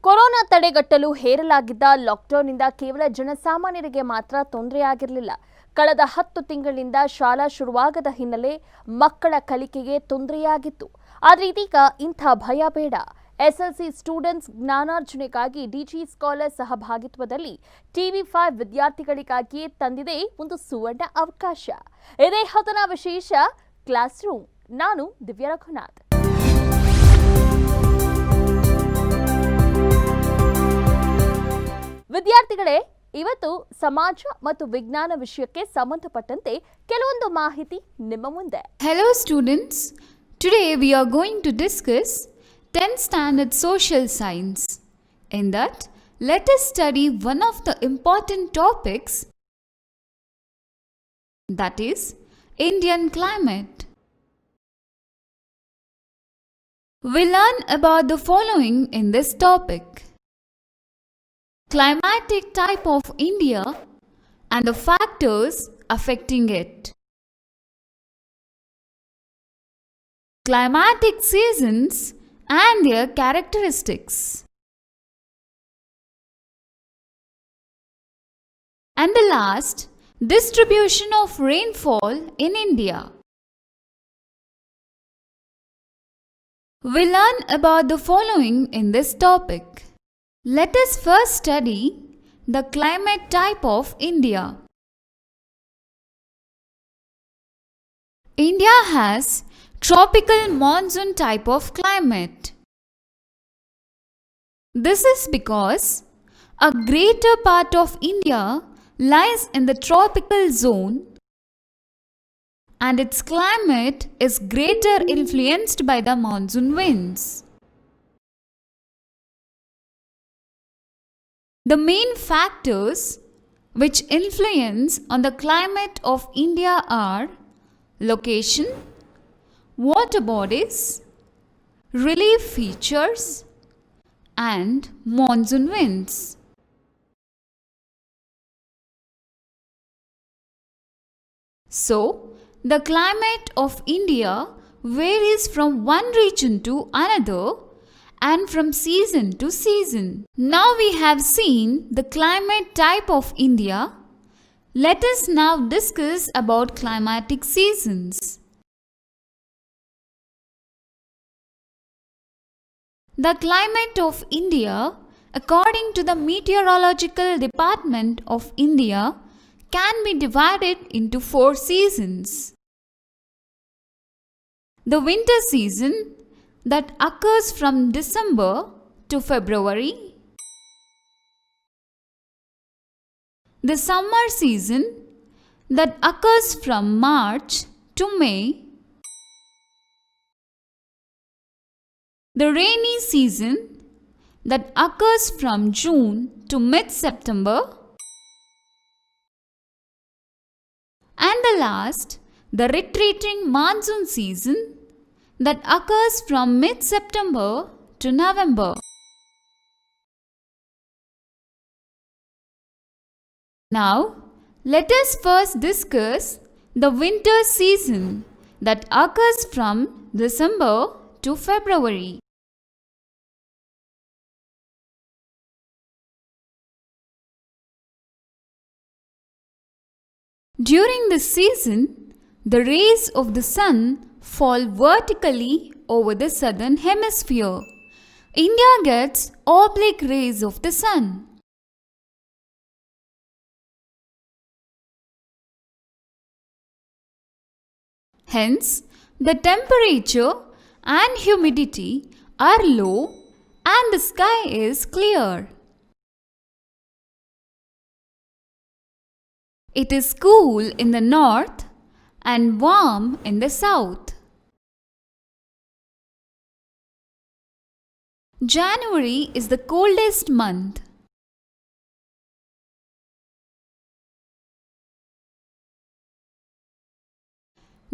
Corona ತಡೆಗಟ್ಟಲು ಹೇರಲಾಗಿದ್ದ ಲಾಕ್ಡೌನ್ನಿಂದ ಕೇವಲ ಜನಸಾಮಾನ್ಯರಿಗೆ ಮಾತ್ರ ತೊಂದರೆಯಾಗಿರಲಿಲ್ಲ. ಕಳೆದ 10 ತಿಂಗಳಿಂದ ಶಾಲಾ ಶುರುವಾಗದ ಹಿನ್ನೆಲೆ ಮಕ್ಕಳ ಕಲಿಕೆಗೆ ತೊಂದರೆಯಾಗಿತ್ತು. ಆದರೆ ಇದೀಗ ಇಂಥ ಭಯ ಬೇಡ. ಎಸ್ಎಲ್ಸಿ ಸ್ಟೂಡೆಂಟ್ಸ್ ಜ್ಞಾನಾರ್ಜನೆಗಾಗಿ ಡಿಜಿ ಸ್ಕಾಲರ್ ಸಹಭಾಗಿತ್ವದಲ್ಲಿ ಟಿವಿ5 ವಿದ್ಯಾರ್ಥಿಗಳಿಗಾಗಿ ತಂದಿದೆ ಒಂದು ಸುವರ್ಣ ಅವಕಾಶ. ಇದೇ ಹೊತ್ತನ ವಿಶೇಷ ಕ್ಲಾಸ್ ರೂಮ್. ನಾನು ದಿವ್ಯ ರಘುನಾಥ್. ವಿದ್ಯಾರ್ಥಿಗಳೇ, ಇವತ್ತು ಸಮಾಜ ಮತ್ತು ವಿಜ್ಞಾನ ವಿಷಯಕ್ಕೆ ಸಂಬಂಧಪಟ್ಟಂತೆ ಕೆಲವೊಂದು ಮಾಹಿತಿ ನಿಮ್ಮ ಮುಂದೆ. Hello students, today we are going to discuss 10th standard social science. In that, let us study one of the important topics, that is Indian climate. We learn about the following in this topic: climatic type of India and the factors affecting it. Climatic seasons and their characteristics. And the last, distribution of rainfall in India. We learn about the following in this topic. Let us first study the climate type of India. India has tropical monsoon type of climate. This is because a greater part of India lies in the tropical zone and its climate is greater influenced by the monsoon winds. The main factors which influence on the climate of India are location, water bodies, relief features, and monsoon winds. So, the climate of India varies from one region to another and from season to season. Now we have seen the climate type of India. Let us now discuss about climatic seasons. The climate of India, according to the Meteorological Department of India, can be divided into 4 seasons. The winter season, that occurs from December to February. The summer season, that occurs from March to May. The rainy season, that occurs from June to mid-September. And the last, the retreating monsoon season, that occurs from mid-September to November. Now, let us first discuss the winter season that occurs from December to February. During this season, the rays of the sun fall vertically over the southern hemisphere. India gets oblique rays of the sun. Hence, the temperature and humidity are low and the sky is clear. It is cool in the north and warm in the south. January is the coldest month.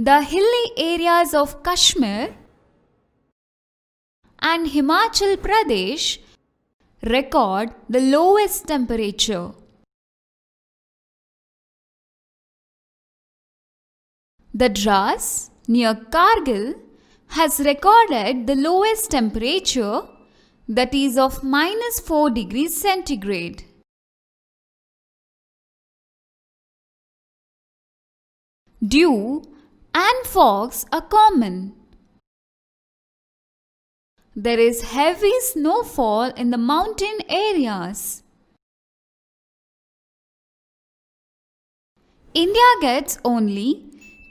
The hilly areas of Kashmir and Himachal Pradesh record the lowest temperature. The Dras near Kargil has recorded the lowest temperature that is of -4 degrees centigrade. Dew and fogs are common. There is heavy snowfall in the mountain areas. India gets only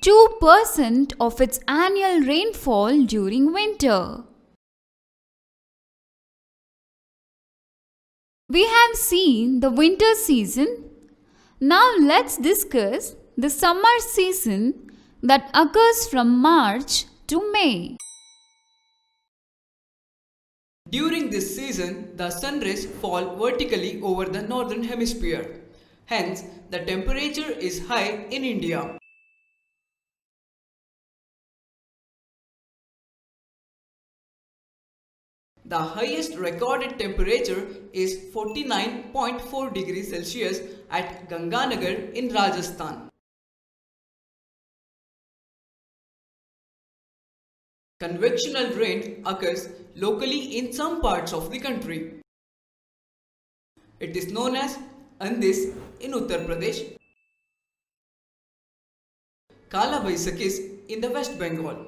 2% of its annual rainfall during winter. We have seen the winter season. Now let's discuss the summer season that occurs from March to May. During this season, the sun rays fall vertically over the northern hemisphere. Hence, the temperature is high in India. The highest recorded temperature is 49.4 degrees Celsius at Ganganagar in Rajasthan. Convectional rain occurs locally in some parts of the country. It is known as Andis in Uttar Pradesh, Kala Baisakis in the West Bengal,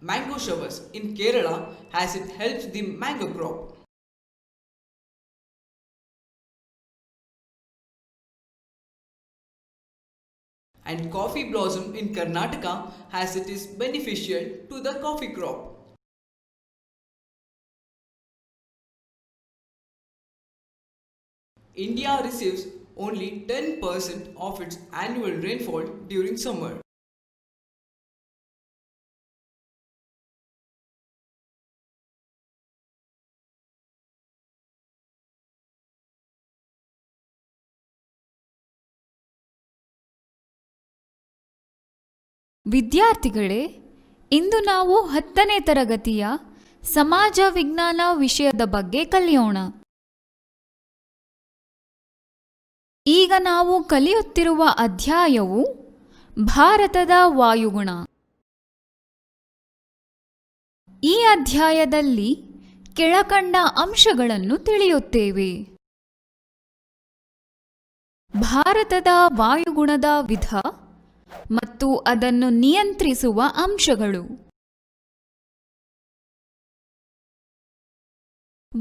mango showers in Kerala as it helps the mango crop. And coffee blossom in Karnataka as it is beneficial to the coffee crop. India receives only 10% of its annual rainfall during summer. ವಿದ್ಯಾರ್ಥಿಗಳೇ, ಇಂದು ನಾವು 10ನೇ ತರಗತಿಯ ಸಮಾಜ ವಿಜ್ಞಾನ ವಿಷಯದ ಬಗ್ಗೆ ಕಲಿಯೋಣ. ಈಗ ನಾವು ಕಲಿಯುತ್ತಿರುವ ಅಧ್ಯಾಯವು ಭಾರತದ ವಾಯುಗುಣ. ಈ ಅಧ್ಯಾಯದಲ್ಲಿ ಕೆಳಕಂಡ ಅಂಶಗಳನ್ನು ತಿಳಿಯುತ್ತೇವೆ. ಭಾರತದ ವಾಯುಗುಣದ ವಿಧ ಮತ್ತು ಅದನ್ನು ನಿಯಂತ್ರಿಸುವ ಅಂಶಗಳು.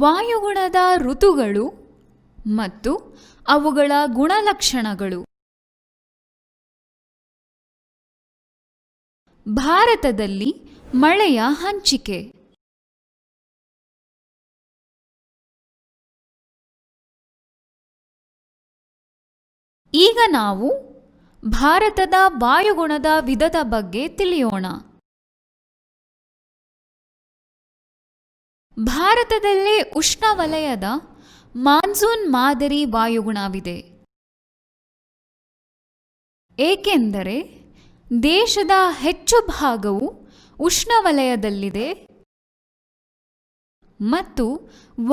ವಾಯುಗುಣದ ಋತುಗಳು ಮತ್ತು ಅವುಗಳ ಗುಣಲಕ್ಷಣಗಳು. ಭಾರತದಲ್ಲಿ ಮಳೆಯ ಹಂಚಿಕೆ. ಈಗ ನಾವು ಭಾರತದ ವಾಯುಗುಣದ ವಿಧದ ಬಗ್ಗೆ ತಿಳಿಯೋಣ. ಭಾರತದಲ್ಲಿ ಉಷ್ಣವಲಯದ ಮಾನ್ಸೂನ್ ಮಾದರಿ ವಾಯುಗುಣವಿದೆ. ಏಕೆಂದರೆ ದೇಶದ ಹೆಚ್ಚು ಭಾಗವು ಉಷ್ಣವಲಯದಲ್ಲಿದೆ ಮತ್ತು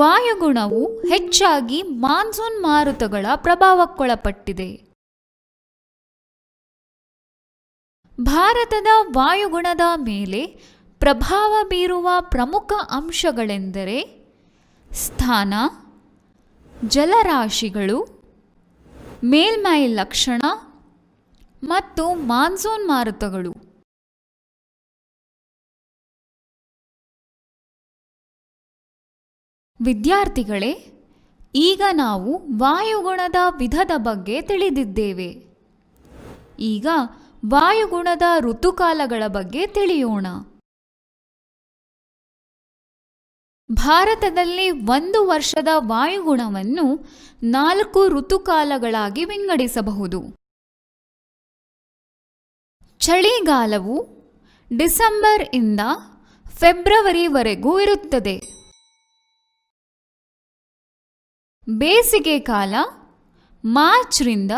ವಾಯುಗುಣವು ಹೆಚ್ಚಾಗಿ ಮಾನ್ಸೂನ್ ಮಾರುತಗಳ ಪ್ರಭಾವಕ್ಕೊಳಪಟ್ಟಿದೆ. ಭಾರತದ ವಾಯುಗುಣದ ಮೇಲೆ ಪ್ರಭಾವ ಬೀರುವ ಪ್ರಮುಖ ಅಂಶಗಳೆಂದರೆ ಸ್ಥಾನ, ಜಲರಾಶಿಗಳು, ಮೇಲ್ಮೈ ಲಕ್ಷಣ ಮತ್ತು ಮಾನ್ಸೂನ್ ಮಾರುತಗಳು. ವಿದ್ಯಾರ್ಥಿಗಳೇ, ಈಗ ನಾವು ವಾಯುಗುಣದ ವಿಧದ ಬಗ್ಗೆ ತಿಳಿದಿದ್ದೇವೆ. ಈಗ ವಾಯುಗುಣದ ಋತುಕಾಲಗಳ ಬಗ್ಗೆ ತಿಳಿಯೋಣ. ಭಾರತದಲ್ಲಿ ಒಂದು ವರ್ಷದ ವಾಯುಗುಣವನ್ನು 4 ಋತುಕಾಲಗಳಾಗಿ ವಿಂಗಡಿಸಬಹುದು. ಚಳಿಗಾಲವು ಡಿಸೆಂಬರ್ ಇಂದ ಫೆಬ್ರವರಿವರೆಗೂ ಇರುತ್ತದೆ. ಬೇಸಿಗೆ ಕಾಲ ಮಾರ್ಚ್ರಿಂದ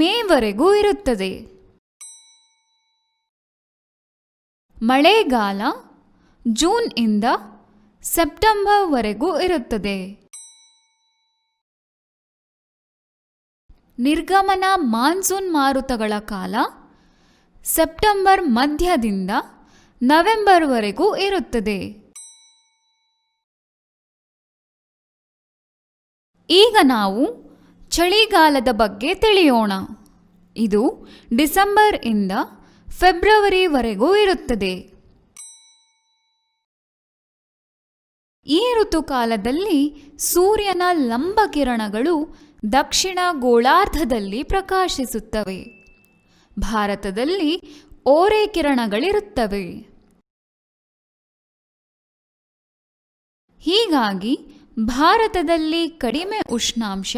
ಮೇವರೆಗೂ ಇರುತ್ತದೆ. ಮಳೆಗಾಲ ಜೂನ್ ಇಂದ ಸೆಪ್ಟೆಂಬರ್ವರೆಗೂ ಇರುತ್ತದೆ. ನಿರ್ಗಮನ ಮಾನ್ಸೂನ್ ಮಾರುತಗಳ ಕಾಲ ಸೆಪ್ಟೆಂಬರ್ ಮಧ್ಯದಿಂದ ನವೆಂಬರ್ವರೆಗೂ ಇರುತ್ತದೆ. ಈಗ ನಾವು ಚಳಿಗಾಲದ ಬಗ್ಗೆ ತಿಳಿಯೋಣ. ಇದು ಡಿಸೆಂಬರ್ ಇಂದ ಫೆಬ್ರವರಿವರೆಗೂ ಇರುತ್ತದೆ. ಈ ಋತುಕಾಲದಲ್ಲಿ ಸೂರ್ಯನ ಲಂಬ ಕಿರಣಗಳು ದಕ್ಷಿಣ ಗೋಳಾರ್ಧದಲ್ಲಿ ಪ್ರಕಾಶಿಸುತ್ತವೆ. ಭಾರತದಲ್ಲಿ ಓರೆ ಕಿರಣಗಳಿರುತ್ತವೆ. ಹೀಗಾಗಿ ಭಾರತದಲ್ಲಿ ಕಡಿಮೆ ಉಷ್ಣಾಂಶ,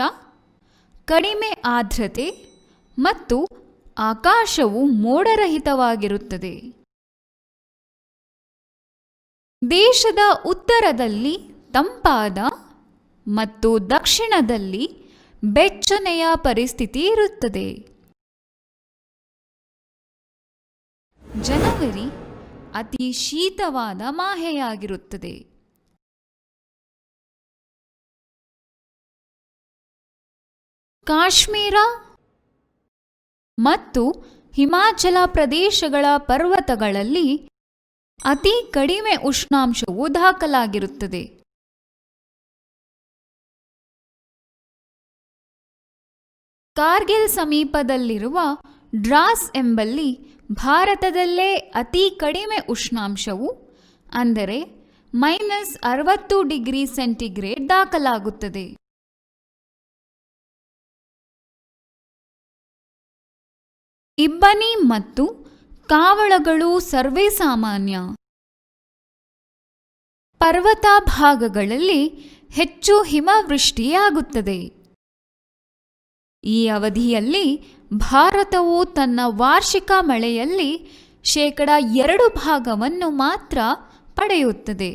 ಕಡಿಮೆ ಆರ್ದ್ರತೆ ಮತ್ತು ಆಕಾಶವು ಮೋಡರಹಿತವಾಗಿರುತ್ತದೆ. ದೇಶದ ಉತ್ತರದಲ್ಲಿ ತಂಪಾದ ಮತ್ತು ದಕ್ಷಿಣದಲ್ಲಿ ಬೆಚ್ಚನೆಯ ಪರಿಸ್ಥಿತಿ ಇರುತ್ತದೆ. ಜನವರಿ ಅತಿ ಶೀತವಾದ ಮಾಹೆಯಾಗಿರುತ್ತದೆ. ಕಾಶ್ಮೀರ ಮತ್ತು ಹಿಮಾಚಲ ಪ್ರದೇಶಗಳ ಪರ್ವತಗಳಲ್ಲಿ ಅತಿ ಕಡಿಮೆ ಉಷ್ಣಾಂಶವು ದಾಖಲಾಗಿರುತ್ತದೆ. ಕಾರ್ಗಿಲ್ ಸಮೀಪದಲ್ಲಿರುವ ಡ್ರಾಸ್ ಎಂಬಲ್ಲಿ ಭಾರತದಲ್ಲೇ ಅತಿ ಕಡಿಮೆ ಉಷ್ಣಾಂಶವು ಅಂದರೆ -60 ಡಿಗ್ರಿ ಸೆಂಟಿಗ್ರೇಡ್ ದಾಖಲಾಗುತ್ತದೆ. ಇಬ್ಬನಿ ಮತ್ತು ಕಾವಳಗಳು ಸರ್ವೇಸಾಮಾನ್ಯ. ಪರ್ವತ ಭಾಗಗಳಲ್ಲಿ ಹೆಚ್ಚು ಹಿಮವೃಷ್ಟಿಯಾಗುತ್ತದೆ. ಈ ಅವಧಿಯಲ್ಲಿ ಭಾರತವು ತನ್ನ ವಾರ್ಷಿಕ ಮಳೆಯಲ್ಲಿ 2% ಮಾತ್ರ ಪಡೆಯುತ್ತದೆ.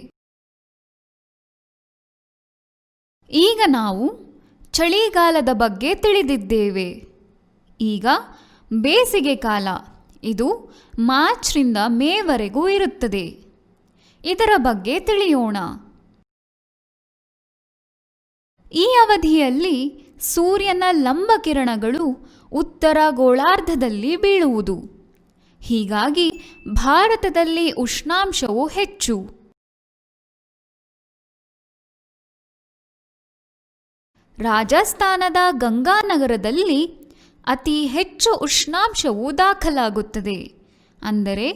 ಈಗ ನಾವು ಚಳಿಗಾಲದ ಬಗ್ಗೆ ತಿಳಿದಿದ್ದೇವೆ. ಈಗ ಬೇಸಿಗೆ ಕಾಲ, ಇದು ಮಾರ್ಚ್ರಿಂದ ಮೇವರೆಗೂ ಇರುತ್ತದೆ. ಇದರ ಬಗ್ಗೆ ತಿಳಿಯೋಣ. ಈ ಅವಧಿಯಲ್ಲಿ ಸೂರ್ಯನ ಲಂಬ ಕಿರಣಗಳು ಉತ್ತರ ಗೋಳಾರ್ಧದಲ್ಲಿ ಬೀಳುವುದು. ಹೀಗಾಗಿ ಭಾರತದಲ್ಲಿ ಉಷ್ಣಾಂಶವು ಹೆಚ್ಚು. ರಾಜಸ್ಥಾನದ ಗಂಗಾನಗರದಲ್ಲಿ ಅತಿ ಹೆಚ್ಚು ಉಷ್ಣಾಂಶವು ದಾಖಲಾಗುತ್ತದೆ, ಅಂದರೆ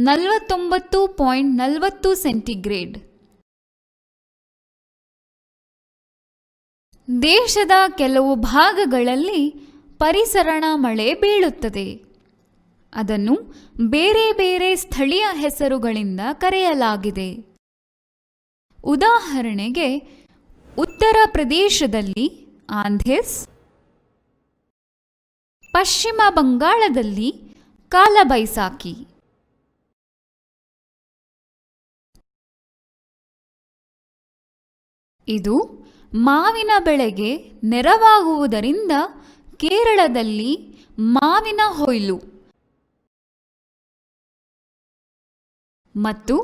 49.40 ಸೆಂಟಿಗ್ರೇಡ್. ದೇಶದ ಕೆಲವು ಭಾಗಗಳಲ್ಲಿ ಪರಿಸರಣ ಮಳೆ ಬೀಳುತ್ತದೆ. ಅದನ್ನು ಬೇರೆ ಬೇರೆ ಸ್ಥಳೀಯ ಹೆಸರುಗಳಿಂದ ಕರೆಯಲಾಗಿದೆ. ಉದಾಹರಣೆಗೆ ಉತ್ತರ ಪ್ರದೇಶದಲ್ಲಿ ಆಂಧೆಸ್, ಪಶ್ಚಿಮ ಬಂಗಾಳದಲ್ಲಿ ಕಾಲಬೈಸಾಖಿ. ಇದು ಮಾವಿನ ಬೆಳೆಗೆ ನೆರವಾಗುವುದರಿಂದ ಕೇರಳದಲ್ಲಿ ಮಾವಿನ ಹೊಯ್ಲು ಮತ್ತು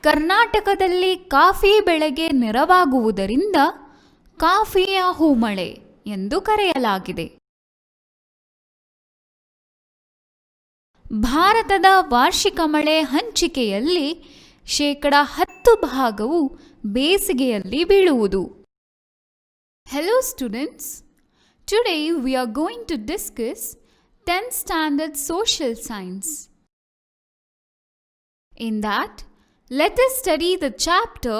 ಕರ್ನಾಟಕದಲ್ಲಿ ಕಾಫಿ ಬೆಳೆಗೆ ನೆರವಾಗುವುದರಿಂದ ಕಾಫಿಯ ಹೂಮಳೆ ಎಂದು ಕರೆಯಲಾಗಿದೆ. ಭಾರತದ ವಾರ್ಷಿಕ ಮಳೆ ಹಂಚಿಕೆಯಲ್ಲಿ 10% ಬೇಸಿಗೆಯಲ್ಲಿ ಬೀಳುವುದು. Hello students, today we are going to discuss 10th standard social science. In that, let us study the chapter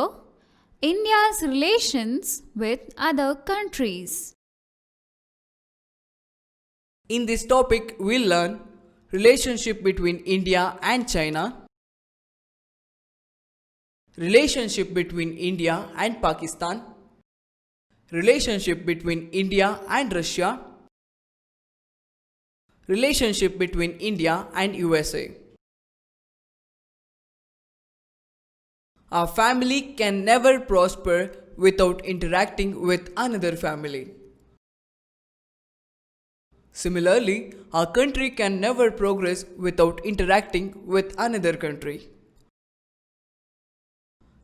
India's relations with other countries. In this topic, we'll learn relationship between India and China, relationship between India and Pakistan, relationship between India and Russia, relationship between India and USA. Our family can never prosper without interacting with another family. Similarly, our country can never progress without interacting with another country.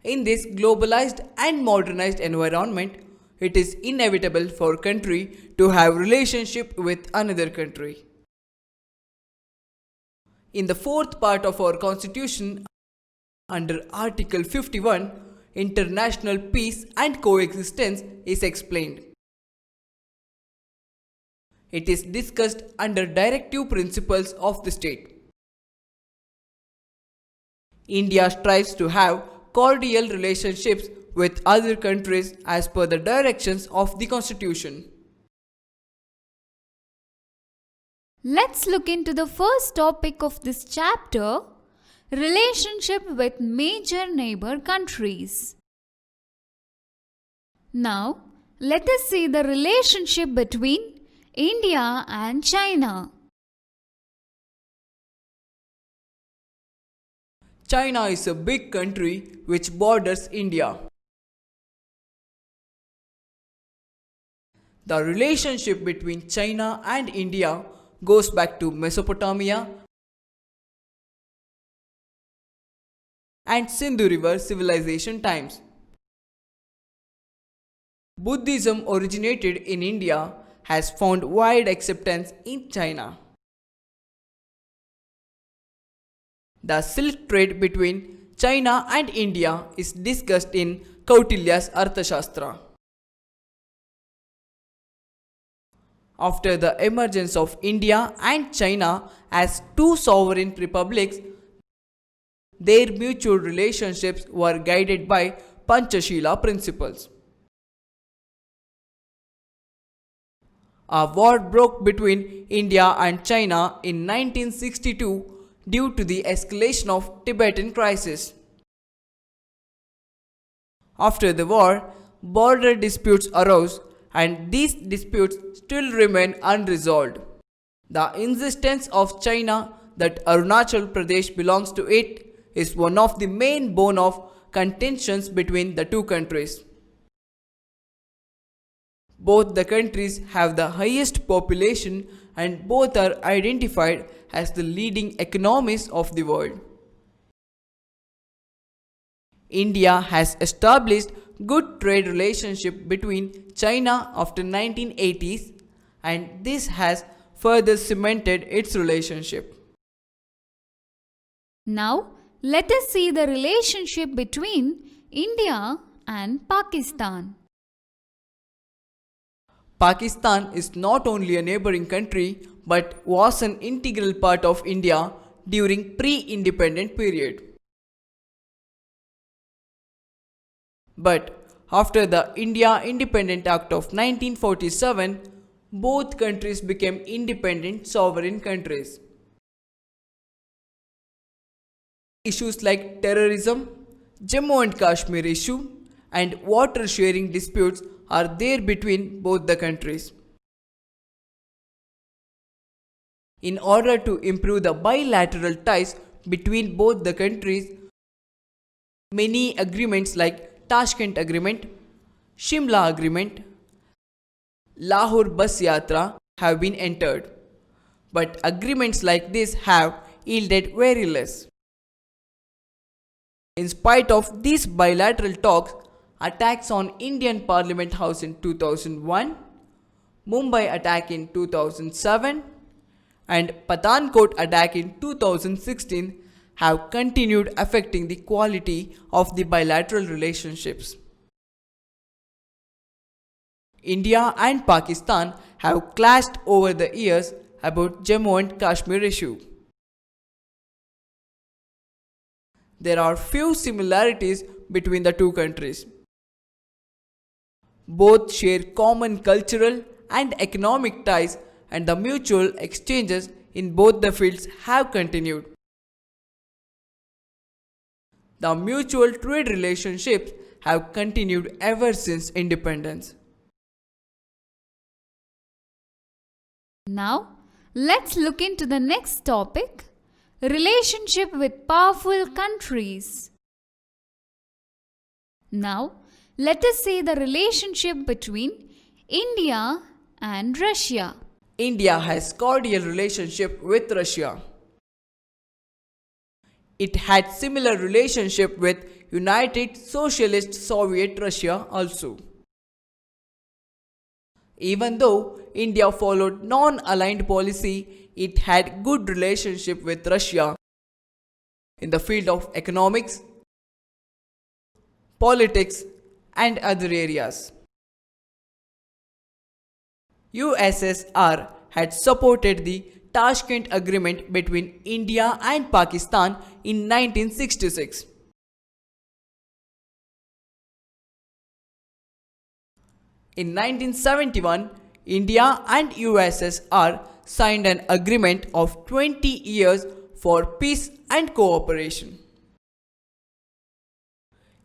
In this globalized and modernized environment, it is inevitable for a country to have relationship with another country. In the fourth part of our constitution, under Article 51, international peace and coexistence is explained. It is discussed under directive principles of the state. India strives to have cordial relationships with other countries as per the directions of the Constitution. Let's look into the first topic of this chapter, relationship with major neighbor countries. Now, let us see the relationship between India and China. China is a big country which borders India. The relationship between China and India goes back to Mesopotamia and Sindhu River civilization times. Buddhism originated in India has found wide acceptance in China. The silk trade between China and India is discussed in Kautilya's Arthashastra. After the emergence of India and China as two sovereign republics, their mutual relationships were guided by Panchashila principles. A war broke between India and China in 1962 due to the escalation of Tibetan crisis. After the war, border disputes arose and these disputes still remain unresolved. The insistence of China that Arunachal Pradesh belongs to it is one of the main bone of contentions between the two countries. Both the countries have the highest population and both are identified as the leading economies of the world. India has established good trade relationship between China after 1980s and this has further cemented its relationship. Now, let us see the relationship between India and Pakistan. Pakistan is not only a neighboring country but was an integral part of India during pre-independent period. But after the India Independent Act of 1947, both countries became independent sovereign countries. Issues like terrorism, Jammu and Kashmir issue, and water sharing disputes are there between both the countries. In order to improve the bilateral ties between both the countries, many agreements like Tashkent Agreement, Shimla Agreement, Lahore Bus Yatra have been entered. But agreements like this have yielded very less. In spite of these bilateral talks, attacks on Indian Parliament House in 2001, Mumbai attack in 2007 and Pathankot attack in 2016 have continued affecting the quality of the bilateral relationships. India and Pakistan have clashed over the years about Jammu and Kashmir issue. There are few similarities between the two countries. Both share common cultural and economic ties and the mutual exchanges in both the fields have continued. The mutual trade relationships have continued ever since independence. Now, let's look into the next topic, relationship with powerful countries. Now, let us see the relationship between India and Russia. India has cordial relationship with Russia. It had similar relationship with United Socialist Soviet Russia also. Even though India followed non-aligned policy, it had good relationship with Russia in the field of economics, politics, and other areas. USSR had supported the Tashkent Agreement between India and Pakistan in 1966. In 1971, India and USSR signed an agreement of 20 years for peace and cooperation.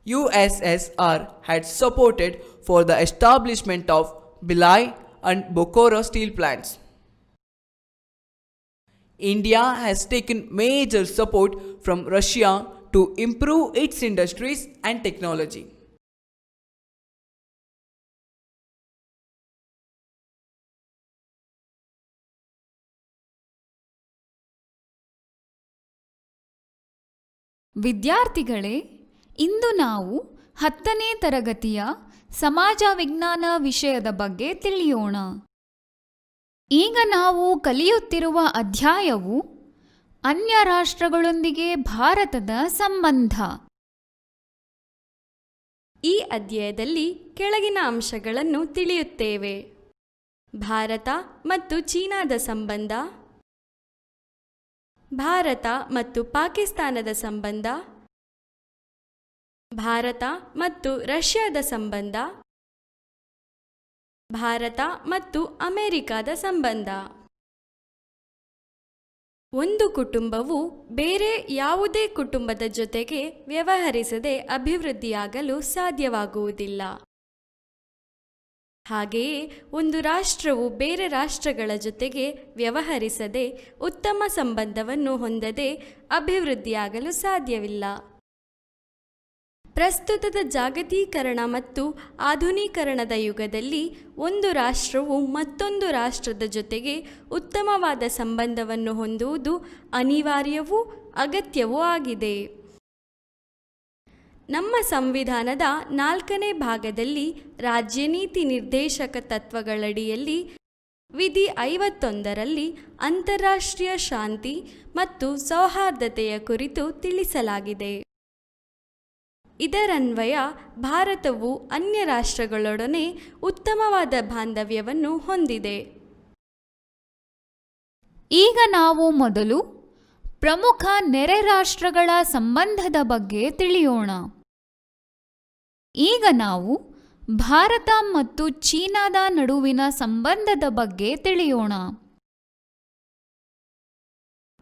USSR had supported for the establishment of Bhilai and Bokaro steel plants. India has taken major support from Russia to improve its industries and technology. ವಿದ್ಯಾರ್ಥಿಗಳೇ, ಇಂದು ನಾವು 10ನೇ ತರಗತಿಯ ಸಮಾಜ ವಿಜ್ಞಾನ ವಿಷಯದ ಬಗ್ಗೆ ತಿಳಿಯೋಣ. ಈಗ ನಾವು ಕಲಿಯುತ್ತಿರುವ ಅಧ್ಯಾಯವು ಅನ್ಯ ರಾಷ್ಟ್ರಗಳೊಂದಿಗೆ ಭಾರತದ ಸಂಬಂಧ. ಈ ಅಧ್ಯಾಯದಲ್ಲಿ ಕೆಳಗಿನ ಅಂಶಗಳನ್ನು ತಿಳಿಯುತ್ತೇವೆ. ಭಾರತ ಮತ್ತು ಚೀನಾದ ಸಂಬಂಧ, ಭಾರತ ಮತ್ತು ಪಾಕಿಸ್ತಾನದ ಸಂಬಂಧ, ಭಾರತ ಮತ್ತು ರಷ್ಯಾದ ಸಂಬಂಧ, ಭಾರತ ಮತ್ತು ಅಮೆರಿಕದ ಸಂಬಂಧ. ಒಂದು ಕುಟುಂಬವು ಬೇರೆ ಯಾವುದೇ ಕುಟುಂಬದ ಜೊತೆಗೆ ವ್ಯವಹರಿಸದೆ ಅಭಿವೃದ್ಧಿಯಾಗಲು ಸಾಧ್ಯವಾಗುವುದಿಲ್ಲ. ಹಾಗೆಯೇ ಒಂದು ರಾಷ್ಟ್ರವು ಬೇರೆ ರಾಷ್ಟ್ರಗಳ ಜೊತೆಗೆ ವ್ಯವಹರಿಸದೆ ಉತ್ತಮ ಸಂಬಂಧವನ್ನು ಹೊಂದದೆ ಅಭಿವೃದ್ಧಿಯಾಗಲು ಸಾಧ್ಯವಿಲ್ಲ. ಪ್ರಸ್ತುತದ ಜಾಗತೀಕರಣ ಮತ್ತು ಆಧುನೀಕರಣದ ಯುಗದಲ್ಲಿ ಒಂದು ರಾಷ್ಟ್ರವು ಮತ್ತೊಂದು ರಾಷ್ಟ್ರದ ಜೊತೆಗೆ ಉತ್ತಮವಾದ ಸಂಬಂಧವನ್ನು ಹೊಂದುವುದು ಅನಿವಾರ್ಯವೂ ಅಗತ್ಯವೂ ಆಗಿದೆ. ನಮ್ಮ ಸಂವಿಧಾನದ 4ನೇ ಭಾಗದಲ್ಲಿ ರಾಜ್ಯನೀತಿ ನಿರ್ದೇಶಕ ತತ್ವಗಳಡಿಯಲ್ಲಿ ವಿಧಿ 51ರಲ್ಲಿ ಅಂತಾರಾಷ್ಟ್ರೀಯ ಶಾಂತಿ ಮತ್ತು ಸೌಹಾರ್ದತೆಯ ಕುರಿತು ತಿಳಿಸಲಾಗಿದೆ. ಇದರನ್ವಯ ಭಾರತವು ಅನ್ಯ ರಾಷ್ಟ್ರಗಳೊಡನೆ ಉತ್ತಮವಾದ ಬಾಂಧವ್ಯವನ್ನು ಹೊಂದಿದೆ. ಈಗ ನಾವು ಮೊದಲು ಪ್ರಮುಖ ನೆರೆ ರಾಷ್ಟ್ರಗಳ ಸಂಬಂಧದ ಬಗ್ಗೆ ತಿಳಿಯೋಣ. ಈಗ ನಾವು ಭಾರತ ಮತ್ತು ಚೀನಾದ ನಡುವಿನ ಸಂಬಂಧದ ಬಗ್ಗೆ ತಿಳಿಯೋಣ.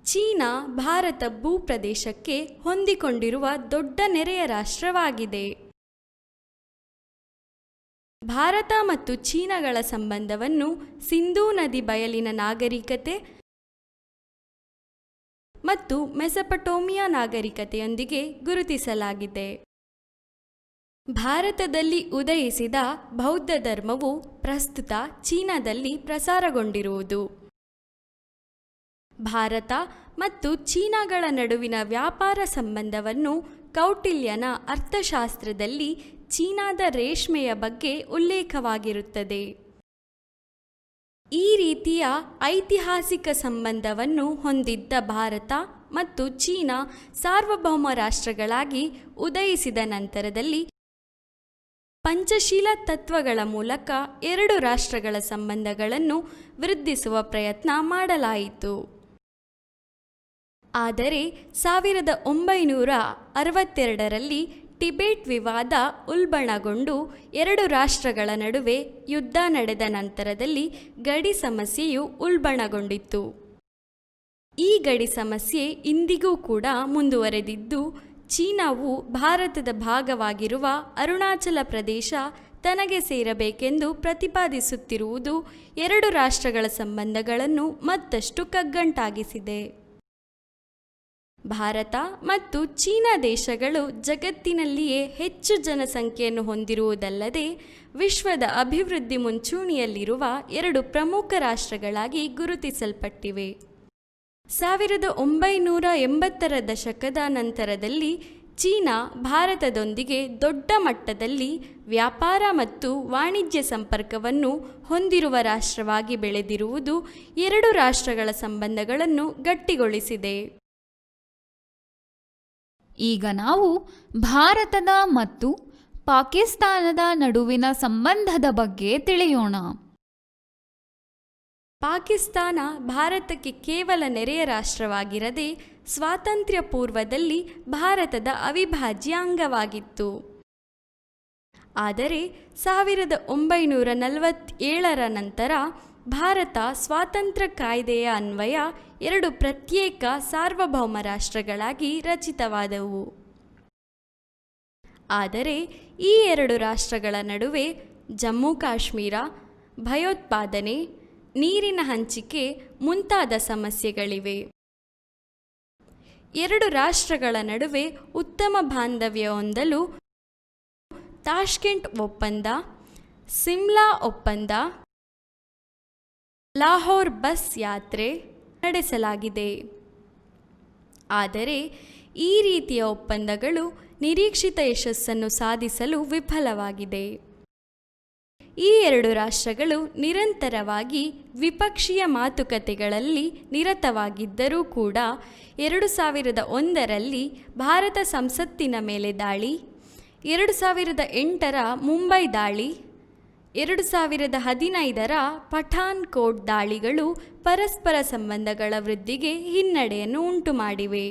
ಚೀನಾ ಭಾರತ ಭೂಪ್ರದೇಶಕ್ಕೆ ಹೊಂದಿಕೊಂಡಿರುವ ದೊಡ್ಡ ನೆರೆಯ ರಾಷ್ಟ್ರವಾಗಿದೆ. ಭಾರತ ಮತ್ತು ಚೀನಾಗಳ ಸಂಬಂಧವನ್ನು ಸಿಂಧೂ ನದಿ ಬಯಲಿನ ನಾಗರಿಕತೆ ಮತ್ತು ಮೆಸೊಪಟೋಮಿಯಾ ನಾಗರಿಕತೆಯೊಂದಿಗೆ ಗುರುತಿಸಲಾಗಿದೆ. ಭಾರತದಲ್ಲಿ ಉದಯಿಸಿದ ಬೌದ್ಧ ಧರ್ಮವು ಪ್ರಸ್ತುತ ಚೀನಾದಲ್ಲಿ ಪ್ರಸಾರಗೊಂಡಿರುವುದು. ಭಾರತ ಮತ್ತು ಚೀನಾಗಳ ನಡುವಿನ ವ್ಯಾಪಾರ ಸಂಬಂಧವನ್ನು ಕೌಟಿಲ್ಯನ ಅರ್ಥಶಾಸ್ತ್ರದಲ್ಲಿ ಚೀನಾದ ರೇಷ್ಮೆಯ ಬಗ್ಗೆ ಉಲ್ಲೇಖವಾಗಿರುತ್ತದೆ. ಈ ರೀತಿಯ ಐತಿಹಾಸಿಕ ಸಂಬಂಧವನ್ನು ಹೊಂದಿದ್ದ ಭಾರತ ಮತ್ತು ಚೀನಾ ಸಾರ್ವಭೌಮ ರಾಷ್ಟ್ರಗಳಾಗಿ ಉದಯಿಸಿದ ನಂತರದಲ್ಲಿ ಪಂಚಶೀಲ ತತ್ವಗಳ ಮೂಲಕ ಎರಡು ರಾಷ್ಟ್ರಗಳ ಸಂಬಂಧಗಳನ್ನು ವೃದ್ಧಿಸುವ ಪ್ರಯತ್ನ ಮಾಡಲಾಯಿತು. ಆದರೆ 1962ರಲ್ಲಿ ಟಿಬೆಟ್ ವಿವಾದ ಉಲ್ಬಣಗೊಂಡು ಎರಡು ರಾಷ್ಟ್ರಗಳ ನಡುವೆ ಯುದ್ಧ ನಡೆದ ನಂತರದಲ್ಲಿ ಗಡಿ ಸಮಸ್ಯೆಯು ಉಲ್ಬಣಗೊಂಡಿತು. ಈ ಗಡಿ ಸಮಸ್ಯೆ ಇಂದಿಗೂ ಕೂಡ ಮುಂದುವರೆದಿದ್ದು, ಚೀನಾವು ಭಾರತದ ಭಾಗವಾಗಿರುವ ಅರುಣಾಚಲ ಪ್ರದೇಶ ತನಗೆ ಸೇರಬೇಕೆಂದು ಪ್ರತಿಪಾದಿಸುತ್ತಿರುವುದು ಎರಡು ರಾಷ್ಟ್ರಗಳ ಸಂಬಂಧಗಳನ್ನು ಮತ್ತಷ್ಟು ಕಗ್ಗಂಟಾಗಿಸಿದೆ. ಭಾರತ ಮತ್ತು ಚೀನಾ ದೇಶಗಳು ಜಗತ್ತಿನಲ್ಲಿಯೇ ಹೆಚ್ಚು ಜನಸಂಖ್ಯೆಯನ್ನು ಹೊಂದಿರುವುದಲ್ಲದೆ ವಿಶ್ವದ ಅಭಿವೃದ್ಧಿ ಮುಂಚೂಣಿಯಲ್ಲಿರುವ ಎರಡು ಪ್ರಮುಖ ರಾಷ್ಟ್ರಗಳಾಗಿ ಗುರುತಿಸಲ್ಪಟ್ಟಿವೆ. 1980ರ ದಶಕದ ನಂತರದಲ್ಲಿ ಚೀನಾ ಭಾರತದೊಂದಿಗೆ ದೊಡ್ಡ ಮಟ್ಟದಲ್ಲಿ ವ್ಯಾಪಾರ ಮತ್ತು ವಾಣಿಜ್ಯ ಸಂಪರ್ಕವನ್ನು ಹೊಂದಿರುವ ರಾಷ್ಟ್ರವಾಗಿ ಬೆಳೆದಿರುವುದು ಎರಡು ರಾಷ್ಟ್ರಗಳ ಸಂಬಂಧಗಳನ್ನು ಗಟ್ಟಿಗೊಳಿಸಿದೆ. ಈಗ ನಾವು ಭಾರತದ ಮತ್ತು ಪಾಕಿಸ್ತಾನದ ನಡುವಿನ ಸಂಬಂಧದ ಬಗ್ಗೆ ತಿಳಿಯೋಣ. ಪಾಕಿಸ್ತಾನ ಭಾರತಕ್ಕೆ ಕೇವಲ ನೆರೆಯ ರಾಷ್ಟ್ರವಾಗಿರದೆ ಸ್ವಾತಂತ್ರ್ಯ ಪೂರ್ವದಲ್ಲಿ ಭಾರತದ ಅವಿಭಾಜ್ಯ ಅಂಗವಾಗಿತ್ತು. ಆದರೆ 1947ರ ನಂತರ ಭಾರತ ಸ್ವಾತಂತ್ರ್ಯ ಕಾಯ್ದೆಯ ಅನ್ವಯ ಎರಡು ಪ್ರತ್ಯೇಕ ಸಾರ್ವಭೌಮ ರಾಷ್ಟ್ರಗಳಾಗಿ ರಚಿತವಾದವು. ಆದರೆ ಈ ಎರಡು ರಾಷ್ಟ್ರಗಳ ನಡುವೆ ಜಮ್ಮು ಕಾಶ್ಮೀರ, ಭಯೋತ್ಪಾದನೆ, ನೀರಿನ ಹಂಚಿಕೆ ಮುಂತಾದ ಸಮಸ್ಯೆಗಳಿವೆ. ಎರಡು ರಾಷ್ಟ್ರಗಳ ನಡುವೆ ಉತ್ತಮ ಬಾಂಧವ್ಯ ಹೊಂದಲು ತಾಷ್ಕೆಂಟ್ ಒಪ್ಪಂದ, ಸಿಮ್ಲಾ ಒಪ್ಪಂದ, ಲಾಹೋರ್ ಬಸ್ ಯಾತ್ರೆ ನಡೆಸಲಾಗಿದೆ. ಆದರೆ ಈ ರೀತಿಯ ಒಪ್ಪಂದಗಳು ನಿರೀಕ್ಷಿತ ಯಶಸ್ಸನ್ನು ಸಾಧಿಸಲು ವಿಫಲವಾಗಿದೆ. ಈ ಎರಡು ರಾಷ್ಟ್ರಗಳು ನಿರಂತರವಾಗಿ ದ್ವಿಪಕ್ಷೀಯ ಮಾತುಕತೆಗಳಲ್ಲಿ ನಿರತವಾಗಿದ್ದರೂ ಕೂಡ 2001ರಲ್ಲಿ ಭಾರತ ಸಂಸತ್ತಿನ ಮೇಲೆ ದಾಳಿ, 2008ರ ಮುಂಬೈ ದಾಳಿ, 2015ರ ಪಠಾನ್ ಕೋಟ್ ದಾಳಿಗಳು ಪರಸ್ಪರ ಸಂಬಂಧಗಳ ವೃದ್ಧಿಗೆ ಹಿನ್ನಡೆಯನ್ನು ಉಂಟುಮಾಡಿವೆ.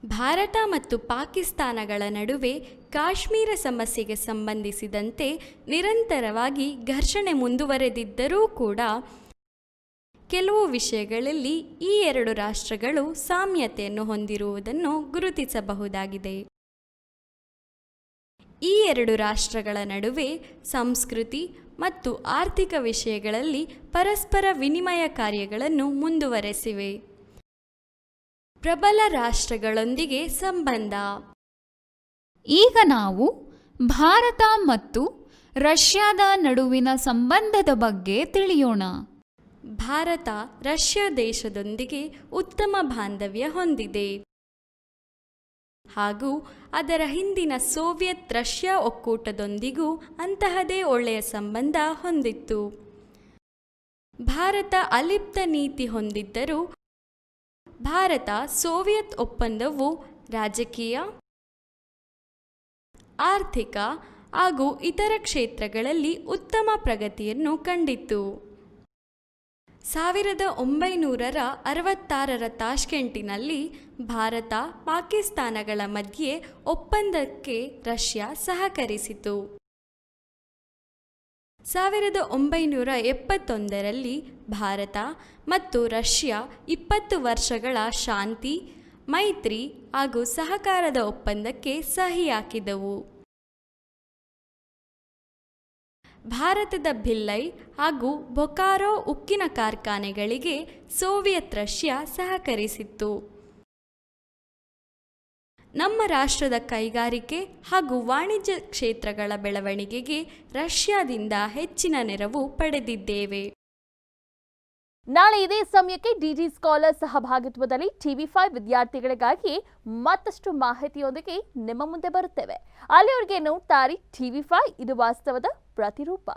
ಭಾರತ ಮತ್ತು ಪಾಕಿಸ್ತಾನಗಳ ನಡುವೆ ಕಾಶ್ಮೀರ ಸಮಸ್ಯೆಗೆ ಸಂಬಂಧಿಸಿದಂತೆ ನಿರಂತರವಾಗಿ ಘರ್ಷಣೆ ಮುಂದುವರೆದಿದ್ದರೂ ಕೂಡ ಕೆಲವು ವಿಷಯಗಳಲ್ಲಿ ಈ ಎರಡು ರಾಷ್ಟ್ರಗಳು ಸಾಮ್ಯತೆಯನ್ನು ಹೊಂದಿರುವುದನ್ನು ಗುರುತಿಸಬಹುದಾಗಿದೆ. ಈ ಎರಡು ರಾಷ್ಟ್ರಗಳ ನಡುವೆ ಸಂಸ್ಕೃತಿ ಮತ್ತು ಆರ್ಥಿಕ ವಿಷಯಗಳಲ್ಲಿ ಪರಸ್ಪರ ವಿನಿಮಯ ಕಾರ್ಯಗಳನ್ನು ಮುಂದುವರೆಸಿವೆ. ಪ್ರಬಲ ರಾಷ್ಟ್ರಗಳೊಂದಿಗೆ ಸಂಬಂಧ. ಈಗ ನಾವು ಭಾರತ ಮತ್ತು ರಷ್ಯಾದ ನಡುವಿನ ಸಂಬಂಧದ ಬಗ್ಗೆ ತಿಳಿಯೋಣ. ಭಾರತ ರಷ್ಯಾ ದೇಶದೊಂದಿಗೆ ಉತ್ತಮ ಬಾಂಧವ್ಯ ಹೊಂದಿದೆ ಹಾಗೂ ಅದರ ಹಿಂದಿನ ಸೋವಿಯತ್ ರಷ್ಯಾ ಒಕ್ಕೂಟದೊಂದಿಗೂ ಅಂತಹದೇ ಒಳ್ಳೆಯ ಸಂಬಂಧ ಹೊಂದಿತ್ತು. ಭಾರತ ಅಲಿಪ್ತ ನೀತಿ ಹೊಂದಿದ್ದರೂ ಭಾರತ ಸೋವಿಯತ್ ಒಪ್ಪಂದವು ರಾಜಕೀಯ, ಆರ್ಥಿಕ ಹಾಗೂ ಇತರ ಕ್ಷೇತ್ರಗಳಲ್ಲಿ ಉತ್ತಮ ಪ್ರಗತಿಯನ್ನು ಕಂಡಿತು. 1966ರ ತಾಷ್ಕೆಂಟಿನಲ್ಲಿ ಭಾರತ ಪಾಕಿಸ್ತಾನಗಳ ಮಧ್ಯೆ ಒಪ್ಪಂದಕ್ಕೆ ರಷ್ಯಾ ಸಹಕರಿಸಿತು. 1971ರಲ್ಲಿ ಭಾರತ ಮತ್ತು ರಷ್ಯಾ 20 ವರ್ಷಗಳ ಶಾಂತಿ, ಮೈತ್ರಿ ಹಾಗೂ ಸಹಕಾರದ ಒಪ್ಪಂದಕ್ಕೆ ಸಹಿ ಹಾಕಿದವು. ಭಾರತದ ಭಿಲ್ಲೈ ಹಾಗೂ ಬೊಕಾರೋ ಉಕ್ಕಿನ ಕಾರ್ಖಾನೆಗಳಿಗೆ ಸೋವಿಯತ್ ರಷ್ಯಾ ಸಹಕರಿಸಿತ್ತು. ನಮ್ಮ ರಾಷ್ಟ್ರದ ಕೈಗಾರಿಕೆ ಹಾಗೂ ವಾಣಿಜ್ಯ ಕ್ಷೇತ್ರಗಳ ಬೆಳವಣಿಗೆಗೆ ರಷ್ಯಾದಿಂದ ಹೆಚ್ಚಿನ ನೆರವು ಪಡೆದಿದ್ದೇವೆ. ನಾಳೆ ಇದೇ ಸಮಯಕ್ಕೆ ಡಿಜಿ ಸ್ಕಾಲರ್ ಸಹಭಾಗಿತ್ವದಲ್ಲಿ TV5 ವಿದ್ಯಾರ್ಥಿಗಳಿಗಾಗಿ ಮತ್ತಷ್ಟು ಮಾಹಿತಿಯೊಂದಿಗೆ ನಿಮ್ಮ ಮುಂದೆ ಬರುತ್ತೇವೆ. ಅಲ್ಲಿವರೆಗೆ ನೋಡ್ತಾರೆ TV5, ಇದು ವಾಸ್ತವದ ಪ್ರತಿರೂಪ.